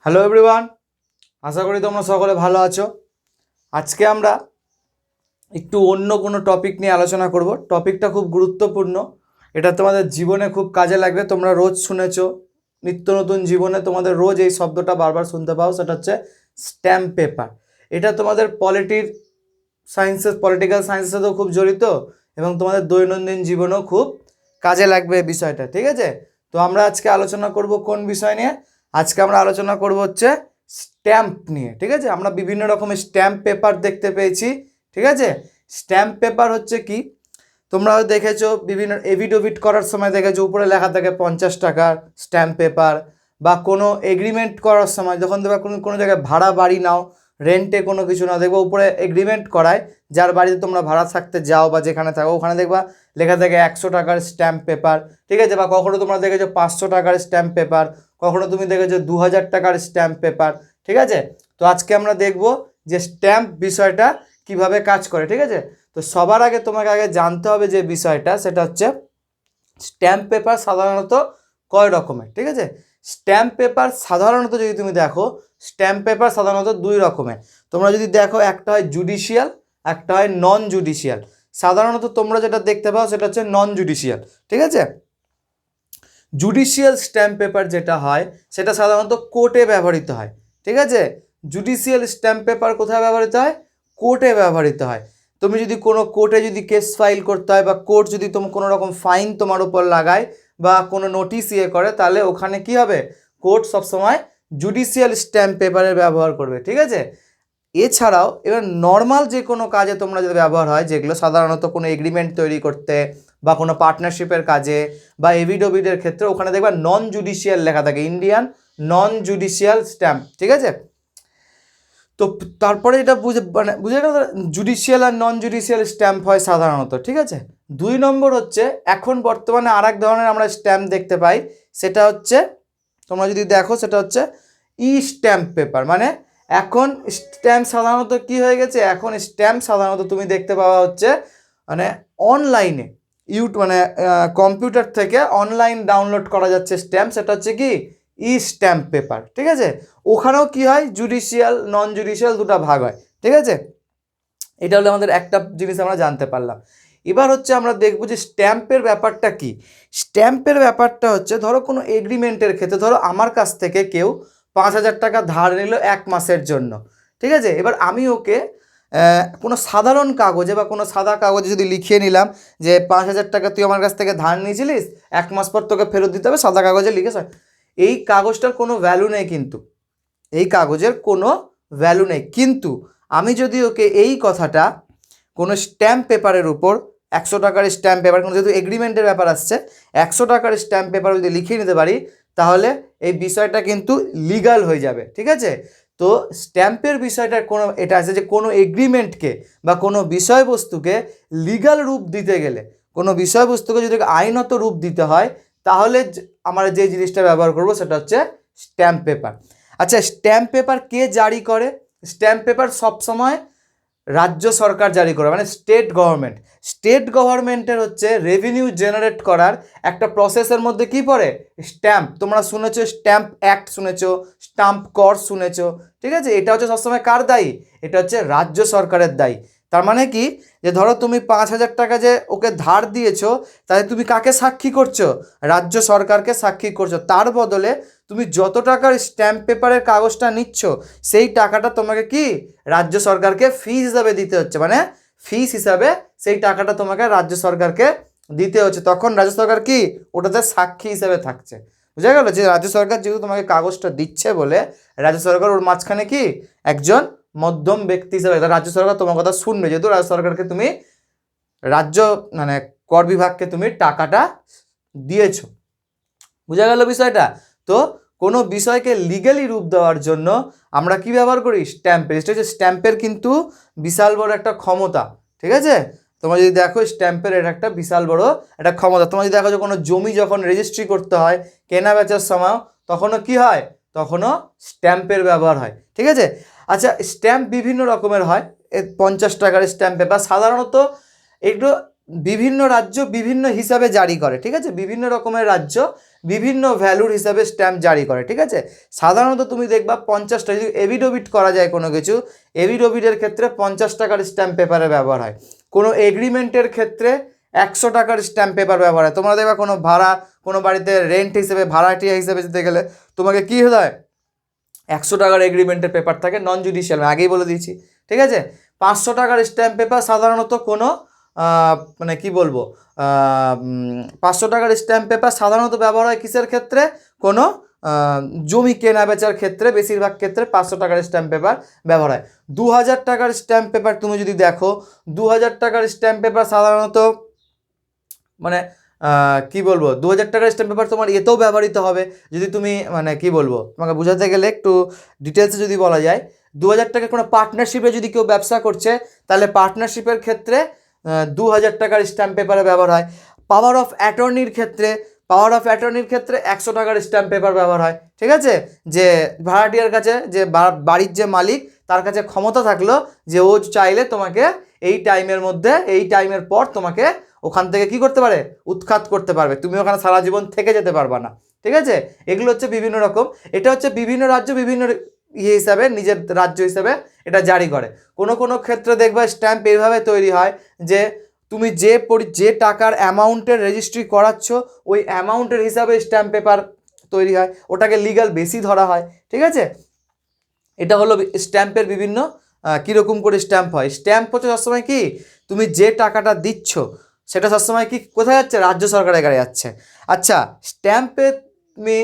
Hello everyone, আশা করি তোমরা সকলে ভালো আছো। আজকে আমরা একটু অন্য কোনো টপিক নিয়ে আলোচনা করব। টপিকটা খুব গুরুত্বপূর্ণ, এটা তোমাদের জীবনে খুব কাজে লাগবে। তোমরা রোজ শুনেছো, নিত্য নতুন জীবনে তোমাদের রোজ এই শব্দটা বারবার শুনতে পাও, সেটা হচ্ছে স্ট্যাম্প পেপার। এটা তোমাদের পলিটিক্যাল সায়েন্সের সাথেও খুব জড়িত এবং তোমাদের দৈনন্দিন জীবনেও খুব কাজে লাগবে এই বিষয়টা, ঠিক আছে? তো আমরা আজকে আলোচনা করব কোন বিষয় নিয়ে? আজকে আমরা আলোচনা করব হচ্ছে স্ট্যাম্প নিয়ে, ঠিক আছে? আমরা বিভিন্ন রকমের স্ট্যাম্প পেপার দেখতে পেয়েছি, ঠিক আছে? স্ট্যাম্প পেপার হচ্ছে কি, তোমরা দেখেছো বিভিন্ন এভিডোভিট করার সময় দেখেছো উপরে লেখা থাকে 50 টাকার স্ট্যাম্প পেপার, বা কোনো এগ্রিমেন্ট করার সময় যখন দেখবা কোনো জায়গায় ভাড়া বাড়ি নাও, রেন্টে কোনো কিছু না, দেখবো উপরে এগ্রিমেন্ট করায় যার বাড়িতে তোমরা ভাড়া থাকতে যাও বা যেখানে থাকো ওখানে দেখবা লেখা থাকে 100 টাকার স্ট্যাম্প পেপার, ঠিক আছে? বা কখনো তোমরা দেখেছো 500 টাকার স্ট্যাম্প পেপার, কখনো তুমি দেখেছো 2000 টাকার স্ট্যাম্প পেপার, ঠিক আছে? তো আজকে আমরা দেখব যে স্ট্যাম্প বিষয়টা কিভাবে কাজ করে, ঠিক আছে? তো সবার আগে তোমাকে আগে জানতে হবে যে বিষয়টা, সেটা হচ্ছে স্ট্যাম্প পেপার সাধারণত কয় রকমের, ঠিক আছে? স্ট্যাম্প পেপার সাধারণত যদি তুমি দেখো, স্ট্যাম্প পেপার সাধারণত দুই রকমের। তোমরা যদি দেখো, একটা হয় জুডিশিয়াল, একটা হয় নন জুডিশিয়াল। সাধারণত তোমরা যেটা দেখতে পাও সেটা হচ্ছে নন জুডিশিয়াল, ঠিক আছে? জুডিশিয়াল স্ট্যাম্প পেপার যেটা হয় সেটা সাধারণত কোর্টে ব্যবহৃত হয়, ঠিক আছে? জুডিশিয়াল স্ট্যাম্প পেপার কোথায় ব্যবহৃত হয়? কোর্টে ব্যবহৃত হয়। তুমি যদি কোনো কোর্টে যদি কেস ফাইল করতে হয়, বা কোর্ট যদি কোনো রকম ফাইন তোমার উপর লাগায় বা কোনো নোটিশ করে, তাহলে ওখানে কি হবে? কোর্ট সবসময় জুডিশিয়াল স্ট্যাম্প পেপারের ব্যবহার করবে, ঠিক আছে? এছাড়াও এবার নর্মাল যে কোনো কাজে তোমরা যদি ব্যবহার হয়, যেগুলো সাধারণত কোনো এগ্রিমেন্ট তৈরি করতে বা কোনো পার্টনারশিপের কাজে বা এভিডোভিডের ক্ষেত্রে, ওখানে দেখবা নন জুডিশিয়াল লেখা থাকে, ইন্ডিয়ান নন জুডিশিয়াল স্ট্যাম্প, ঠিক আছে? তো তারপরে এটা বুঝে গেল, জুডিশিয়াল আর নন জুডিশিয়াল স্ট্যাম্প হয় সাধারণত, ঠিক আছে? 2 নম্বর হচ্ছে, এখন বর্তমানে আর এক ধরনের আমরা স্ট্যাম্প দেখতে পাই, সেটা হচ্ছে, তোমরা যদি দেখো, সেটা হচ্ছে ই স্ট্যাম্প পেপার। মানে এখন স্ট্যাম্প সাধারণত কি হয়ে গেছে, এখন স্ট্যাম্প সাধারণত তুমি দেখতে পাওয়া হচ্ছে মানে অনলাইনে, মানে কম্পিউটার থেকে অনলাইন ডাউনলোড করা যাচ্ছে স্ট্যাম্প, সেটা হচ্ছে কি ই স্ট্যাম্প পেপার, ঠিক আছে? ওখানেও কি হয়, জুডিশিয়াল নন জুডিশিয়াল দুটো ভাগ হয়, ঠিক আছে? এটা হলো আমাদের একটা জিনিস আমরা জানতে পারলাম। এবার হচ্ছে আমরা দেখব যে স্ট্যাম্পের ব্যাপারটা কি। স্ট্যাম্পের ব্যাপারটা হচ্ছে, ধরো কোনো এগ্রিমেন্টের ক্ষেত্রে, ধরো আমার কাছ থেকে কেউ 5000 টাকা ধার নিল 1 মাসের জন্য, ঠিক আছে? এবার আমি ওকে কোনো সাধারণ কাগজে বা কোনো সাদা কাগজে যদি লিখিয়ে নিলাম যে 5000 টাকা তুই আমার কাছ থেকে ধার নিয়েছিলিস, 1 মাস পর তোকে ফেরত দিতে হবে, সাদা কাগজে লিখে, এই কাগজটার কোনো ভ্যালু নেই, কিন্তু এই কাগজের কোনো ভ্যালু নেই। কিন্তু আমি যদি ওকে এই কথাটা কোনো স্ট্যাম্প পেপারের উপর, 100 টাকার স্ট্যাম্প পেপার, কোনো যেহেতু এগ্রিমেন্টের ব্যাপার আসছে, 100 টাকার স্ট্যাম্প পেপার যদি লিখিয়ে নিতে পারি, তাহলে এই বিষয়টা কিন্তু লিগাল হয়ে যাবে, ঠিক আছে? তো স্ট্যাম্পের বিষয়টা কোনো এটা আছে যে কোনো এগ্রিমেন্টকে বা কোনো বিষয়বস্তুকে লিগাল রূপ দিতে গেলে, কোনো বিষয়বস্তুকে যদি আইনত রূপ দিতে হয়, তাহলে আমরা যে জিনিসটা ব্যবহার করব সেটা হচ্ছে স্ট্যাম্প পেপার। আচ্ছা, স্ট্যাম্প পেপার কে জারি করে? স্ট্যাম্প পেপার সবসময় রাজ্য সরকার জারি করে, মানে স্টেট গভর্নমেন্ট। স্টেট গভর্নমেন্টের হচ্ছে রেভিনিউ জেনারেট করার একটা প্রসেসের মধ্যে কি পড়ে? স্ট্যাম্প। তোমরা শুনেছো স্ট্যাম্প অ্যাক্ট, শুনেছো স্ট্যাম্প কর, শুনেছো, ঠিক আছে? এটা হচ্ছে সবসময় কার দায়ী? এটা হচ্ছে রাজ্য সরকারের দায়ী। তার মানে কি, যে ধরো তুমি 5000 টাকা যে ওকে ধার দিয়েছো, তাহলে তুমি কাকে সাক্ষী করছো? রাজ্য সরকারকে সাক্ষী করছো। তার বদলে তুমি যত টাকার স্ট্যাম্প পেপারের কাগজটা নিচ্ছ, সেই টাকাটা তোমাকে কি রাজ্য সরকারকে ফিস হিসাবে দিতে হচ্ছে, মানে ফিস হিসাবে সেই টাকাটা তোমাকে রাজ্য সরকারকে দিতে হচ্ছে। তখন রাজ্য সরকার কি ওটাতে সাক্ষী হিসাবে থাকছে। বুঝা গেল যে রাজ্য সরকার যেহেতু তোমাকে কাগজটা দিচ্ছে বলে, রাজ্য সরকার ওর মাঝখানে কি একজন মধ্যম ব্যক্তি হিসাবে, রাজ্য সরকার তোমার কথা শুনবে, যেহেতু রাজ্য সরকারকে তুমি রাজ্য মানে কর বিভাগকে তুমি টাকাটা দিয়েছো। বুঝা গেল বিষয়টা? তো কোনো বিষয়কে লিগ্যালি রূপ দেওয়ার জন্য আমরা কি ব্যবহার করি? স্ট্যাম্পের। এটা হচ্ছে স্ট্যাম্পের কিন্তু বিশাল বড় একটা ক্ষমতা, ঠিক আছে? তোমরা যদি দেখো স্ট্যাম্পের এটা একটা বিশাল বড় একটা ক্ষমতা। তোমরা যদি দেখো যে কোনো জমি যখন রেজিস্ট্রি করতে হয় কেনা বেচার সময়, তখনও কি হয়? তখনও স্ট্যাম্পের ব্যবহার হয়, ঠিক আছে? আচ্ছা, স্ট্যাম্প বিভিন্ন রকমের হয়। 50 টাকার স্ট্যাম্প পেপার সাধারণত একটু বিভিন্ন রাজ্য বিভিন্ন হিসাবে জারি করে, ঠিক আছে, বিভিন্ন রকমের রাজ্য বিভিন্ন ভ্যালুর হিসাবে স্ট্যাম্প জারি করে, ঠিক আছে। সাধারণত তুমি দেখবা 50টা, যদি এভিডোভিট করা যায় কোনো কিছু, এভিডোভিটের ক্ষেত্রে 50 টাকার স্ট্যাম্প পেপারের ব্যবহার হয়। কোনো এগ্রিমেন্টের ক্ষেত্রে 100 টাকার স্ট্যাম্প পেপার ব্যবহার হয়। তোমরা দেখবা কোনো ভাড়া, কোনো বাড়িতে রেন্ট হিসেবে, ভাড়াটিয়া হিসেবে যেতে গেলে তোমাকে কী হতে হয়, 100 টাকার এগ্রিমেন্টের পেপার থাকে, নন জুডিশিয়াল, আমি আগেই বলে দিয়েছি, ঠিক আছে। 500 টাকার স্ট্যাম্প পেপার সাধারণত কোনো মানে কি বলবো, 500 টাকার স্ট্যাম্প পেপার সাধারণত ব্যবহার হয় কিসের ক্ষেত্রে, কোনো জমি কেনা বেচার ক্ষেত্রে, বেশিরভাগ ক্ষেত্রে 500 টাকার স্ট্যাম্প পেপার ব্যবহার হয়। 2000 টাকার স্ট্যাম্প পেপার তুমি যদি দেখো, 2000 টাকার স্ট্যাম্প পেপার সাধারণত মানে কি বলবো, 2000 টাকার স্ট্যাম্প পেপার তোমার এতেও ব্যবহৃত হবে। যদি তুমি মানে কি বলবো, তোমাকে বোঝাতে গেলে একটু ডিটেলসে যদি বলা যায়, 2000 টাকার কোনো পার্টনারশিপে যদি কেউ ব্যবসা করছে, তাহলে পার্টনারশিপের ক্ষেত্রে 2000 টাকার স্ট্যাম্প পেপারে ব্যবহার হয়। পাওয়ার অফ অ্যাটর্নির ক্ষেত্রে, 100 টাকার স্ট্যাম্প পেপার ব্যবহার হয়, ঠিক আছে। যে ভাড়াটিয়ার কাছে, যে বাড়ির যে মালিক, তার কাছে ক্ষমতা থাকলো যে ও চাইলে তোমাকে এই টাইমের মধ্যে, এই টাইমের পর তোমাকে ওখান থেকে কি করতে পারে, উৎখাত করতে পারবে, তুমি ওখানে সারা জীবন থেকে যেতে পারবা না, ঠিক আছে। এগুলো হচ্ছে বিভিন্ন রকম, এটা হচ্ছে বিভিন্ন রাজ্য বিভিন্ন ইয়ে হিসাবে, নিজের রাজ্য হিসাবে এটা জারি করে। কোনো কোনো ক্ষেত্রে দেখবা স্ট্যাম্প এইভাবে তৈরি হয় যে তুমি যে টাকার অ্যামাউন্টের রেজিস্ট্রি করাচ্ছ, ওই অ্যামাউন্টের হিসাবে স্ট্যাম্প পেপার তৈরি হয়, ওটাকে লিগ্যাল বেসি ধরা হয়, ঠিক আছে। এটা হলো স্ট্যাম্পের বিভিন্ন কীরকম করে স্ট্যাম্প হয়। স্ট্যাম্প হচ্ছে সবসময় কি, তুমি যে টাকাটা দিচ্ছ সেটা সবসময় কি কোথায় যাচ্ছে, রাজ্য সরকারের কাছে যাচ্ছে। আচ্ছা, স্ট্যাম্পে তুমি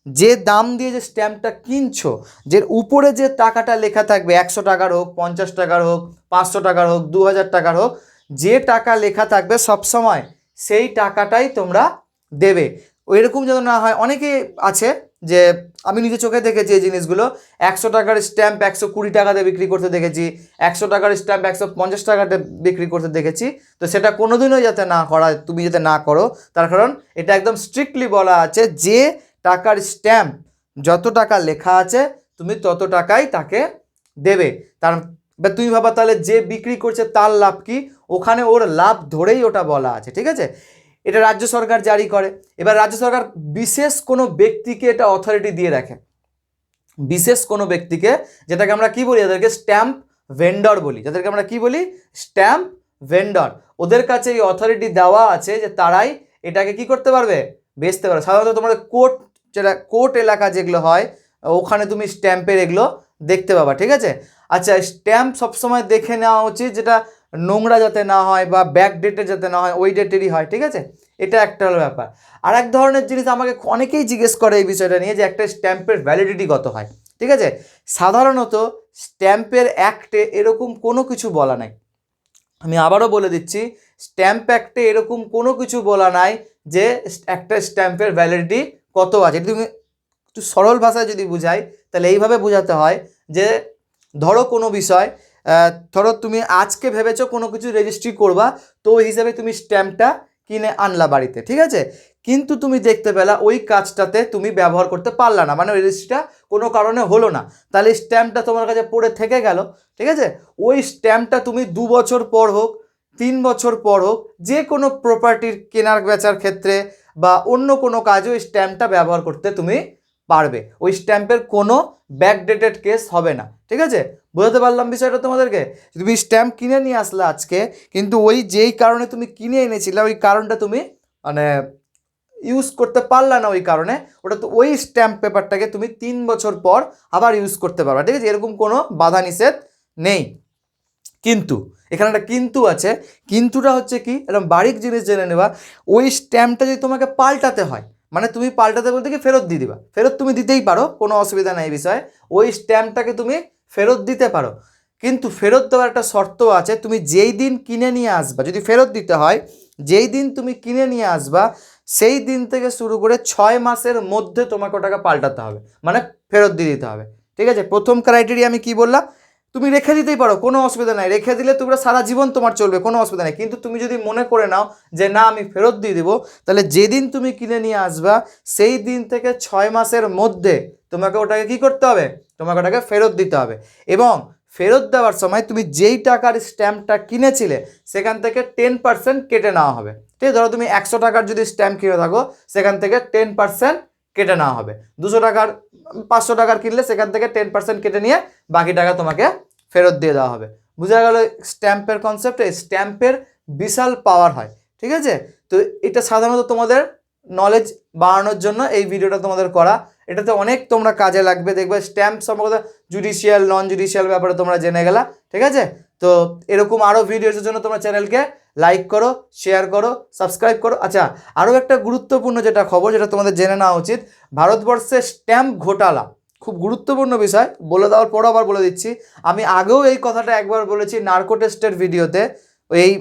যে দাম দিয়ে যে স্ট্যাম্পটা কিনছো, যে উপরে যে টাকাটা লেখা থাকবে, 100 টাকার হোক, 50 টাকার হোক, 500 টাকার হোক, 2000 টাকার হোক, যে টাকা লেখা থাকবে সবসময় সেই টাকাটাই তোমরা দেবে। ওইরকম যেন না হয়, অনেকে আছে যে আমি নিজে চোখে দেখেছি এই জিনিসগুলো, 100 টাকার স্ট্যাম্প 120 টাকাতে বিক্রি করতে দেখেছি, 100 টাকার স্ট্যাম্প 150 টাকাতে বিক্রি করতে দেখেছি। তো সেটা কোনোদিনও যাতে না করা, তুমি যাতে না করো, তার কারণ এটা একদম স্ট্রিক্টলি বলা আছে যে টাকার স্ট্যাম্প যত টাকা লেখা আছে তুমি তত টাকাই তাকে দেবে। তার তুমি ভাবা তাহলে যে বিক্রি করছে তার লাভ কি, ওখানে ওর লাভ ধরেই ওটা বলা আছে, ঠিক আছে। এটা রাজ্য সরকার জারি করে। এবার রাজ্য সরকার বিশেষ কোনো ব্যক্তিকে এটা অথরিটি দিয়ে রাখে, বিশেষ কোনো ব্যক্তিকে, যেটাকে আমরা কি বলি, যাদেরকে স্ট্যাম্প ভেন্ডর বলি, যাদেরকে আমরা কি বলি, স্ট্যাম্প ভেন্ডর। ওদের কাছে এই অথরিটি দেওয়া আছে যে তারাই এটাকে কি করতে পারবে, বেচতে পারবে। সাধারণত তোমাদের কোর্ট, যেটা কোর্ট এলাকা যেগুলো হয়, ওখানে তুমি স্ট্যাম্পের এগুলো দেখতে পাবা, ঠিক আছে। আচ্ছা, স্ট্যাম্প সবসময় দেখে নেওয়া উচিত যেটা নোংরা যাতে না হয় বা ব্যাক ডেটে যাতে না হয়, ওই ডেটেরই হয়, ঠিক আছে। এটা একটা হলো ব্যাপার। আর এক ধরনের জিনিস আমাকে অনেকেই জিজ্ঞেস করে এই বিষয়টা নিয়ে, যে একটা স্ট্যাম্পের ভ্যালিডিটি কত হয়, ঠিক আছে। সাধারণত স্ট্যাম্পের অ্যাক্টে এরকম কোনো কিছু বলা নাই, আমি আবারও বলে দিচ্ছি, স্ট্যাম্প অ্যাক্টে এরকম কোনো কিছু বলা নাই যে একটা স্ট্যাম্পের ভ্যালিডিটি কত আছে। তুমি একটু সরল ভাষায় যদি বুঝাই, তাহলে এইভাবে বোঝাতে হয় যে ধরো কোনো বিষয়, ধরো তুমি আজকে ভেবেছো কোনো কিছু রেজিস্ট্রি করবা, তো ওই হিসাবে তুমি স্ট্যাম্পটা কিনে আনলা বাড়িতে, ঠিক আছে। কিন্তু তুমি দেখতে পেলা ওই কাজটাতে তুমি ব্যবহার করতে পারলা না, মানে ওই রেজিস্ট্রিটা কোনো কারণে হলো না, তাহলে স্ট্যাম্পটা তোমার কাছে পড়ে থেকে গেল, ঠিক আছে। ওই স্ট্যাম্পটা তুমি 2 বছর পর হোক, 3 বছর পর হোক, যে কোনো প্রপার্টির কেনার বেচার ক্ষেত্রে বা অন্য কোনো কাজে ওই স্ট্যাম্পটা ব্যবহার করতে তুমি পারবে। ওই স্ট্যাম্পের কোনো ব্যাকডেটেড কেস হবে না, ঠিক আছে। বোঝাতে পারলাম বিষয়টা তোমাদেরকে। তুমি স্ট্যাম্প কিনে নিয়ে আসলে আজকে, কিন্তু ওই যেই কারণে তুমি কিনে এনেছিলে ওই কারণটা তুমি মানে ইউজ করতে পারলা না, ওই কারণে ওটা তো ওই স্ট্যাম্প পেপারটাকে তুমি 3 বছর পর আবার ইউজ করতে পারবে, ঠিক আছে। এরকম কোনো বাধা নিষেধ নেই। কিন্তু এখানে একটা কিন্তু আছে, কিন্তুটা হচ্ছে কি, এরকম বারিক জিনিস জেনে নেবা। ওই স্ট্যাম্পটা যদি তোমাকে পাল্টাতে হয়, মানে তুমি পাল্টাতে বলতে কি ফেরত দিয়ে দিবা, ফেরত তুমি দিতেই পারো, কোনো অসুবিধা নেই বিষয়ে, ওই স্ট্যাম্পটাকে তুমি ফেরত দিতে পারো। কিন্তু ফেরত দেওয়ার একটা শর্ত আছে, তুমি যেই দিন কিনে নিয়ে আসবা, যদি ফেরত দিতে হয়, যেই দিন তুমি কিনে নিয়ে আসবা সেই দিন থেকে শুরু করে 6 মাসের মধ্যে তোমাকে ওটাকে পাল্টাতে হবে, মানে ফেরত দিয়ে দিতে হবে, ঠিক আছে। প্রথম ক্রাইটেরিয়া আমি কি বললাম, তুমি রেখে দিতেই পারো, কোনো অসুবিধা নাই, রেখে দিলে তোমরা সারা জীবন তোমার চলবে, কোনো অসুবিধা নেই। কিন্তু তুমি যদি মনে করে নাও যে না আমি ফেরত দিয়ে দেবো, তাহলে যেদিন তুমি কিনে নিয়ে আসবা সেই দিন থেকে 6 মাসের মধ্যে তোমাকে ওটাকে কি করতে হবে, তোমাকে ওটাকে ফেরত দিতে হবে। এবং ফেরত দেওয়ার সময় তুমি যেই টাকার স্ট্যাম্পটা কিনেছিলে সেখান থেকে 10% কেটে নেওয়া হবে। ঠিক আছে, ধরো তুমি 100 টাকার যদি স্ট্যাম্প কিনে থাকো সেখান থেকে 10% কেটে নেওয়া হবে। 200 টাকার 500 টাকার কিনলে সেখান থেকে 10% কেটে নিয়ে বাকি টাকা তোমাকে ফেরত দিয়ে দেওয়া হবে। বোঝা গেল স্ট্যাম্পের কনসেপ্ট। স্ট্যাম্পের বিশাল পাওয়ার হয়। ঠিক আছে, তো এটা সাধারণত তোমাদের নলেজ বাড়ানোর জন্য এই ভিডিওটা তোমাদের করা। এটাতে অনেক তোমরা কাজে লাগবে, দেখবে স্ট্যাম্প সম্পর্কে জুডিশিয়াল নন জুডিশিয়াল ব্যাপারে তোমরা জেনে গেলা। ঠিক আছে, তো এরকম আরও ভিডিওর জন্য তোমরা চ্যানেলকে লাইক করো, শেয়ার করো, সাবস্ক্রাইব করো। আচ্ছা, আরও একটা গুরুত্বপূর্ণ যেটা খবর, যেটা তোমাদের জেনে নেওয়া উচিত, ভারতবর্ষে স্ট্যাম্প ঘোটালা খুব গুরুত্বপূর্ণ বিষয়। বলে দেওয়ার পর আবার বলে দিচ্ছি, আমি আগেও এই কথাটা একবার বলেছি নার্কো টেস্টের ভিডিওতে। এই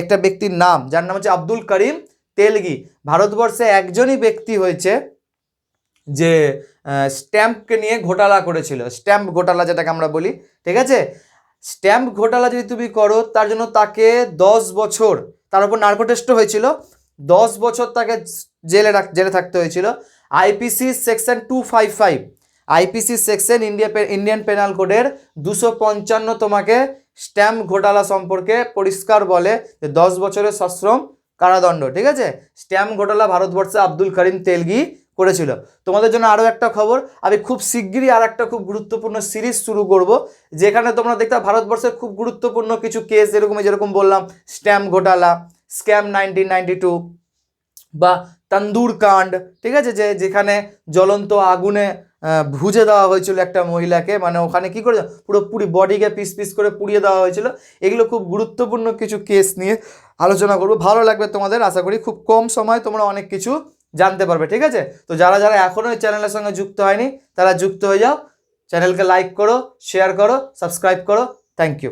একটা ব্যক্তির নাম, যার নাম হচ্ছে আব্দুল করিম তেলগি। ভারতবর্ষে একজনই ব্যক্তি হয়েছে যে স্ট্যাম্পকে নিয়ে ঘোটালা করেছিল, স্ট্যাম্প ঘোটালা যেটাকে আমরা বলি। ঠিক আছে, স্ট্যাম্প ঘোটালা যদি তুমি করো তার জন্য তাকে 10 বছর, তার উপর নার্কো টেস্টও হয়েছিল, 10 বছর তাকে জেলে থাকতে হয়েছিল। IPC section 255, IPC section Indian penal কোডের 255 তোমাকে স্ট্যাম্প ঘোটালা সম্পর্কে পরিষ্কার বলে যে 10 বছরের সশ্রম কারাদণ্ড। ঠিক আছে, স্ট্যাম্প ঘোটালা ভারতবর্ষে আব্দুল করিম তেলগি করেছিল। তোমাদের জন্য আরও একটা খবর, আমি খুব শিগগিরই আর একটা খুব গুরুত্বপূর্ণ সিরিজ শুরু করব, যেখানে তোমরা দেখতে ভারতবর্ষের খুব গুরুত্বপূর্ণ কিছু কেস, যেরকম বললাম স্ট্যাম্প ঘোটালা, স্ক্যাম 1992 বা তন্দুর কাণ্ড। ঠিক আছে, যেখানে জ্বলন্ত আগুনে ভুজে দেওয়া হয়েছিল একটা মহিলাকে, মানে ওখানে কি করে পুরোপুরি বডিকে পিস পিস করে পুড়িয়ে দেওয়া হয়েছিল। এগুলো খুব গুরুত্বপূর্ণ কিছু কেস নিয়ে আলোচনা করবো, ভালো লাগবে তোমাদের। আশা করি খুব কম সময় তোমরা অনেক কিছু জানতে পারবে। ঠিক আছে, তো যারা যারা এখনও এই চ্যানেলের সঙ্গে যুক্ত হয়নি তারা যুক্ত হয়ে যাও, চ্যানেলকে লাইক করো, শেয়ার করো, সাবস্ক্রাইব করো। Thank you.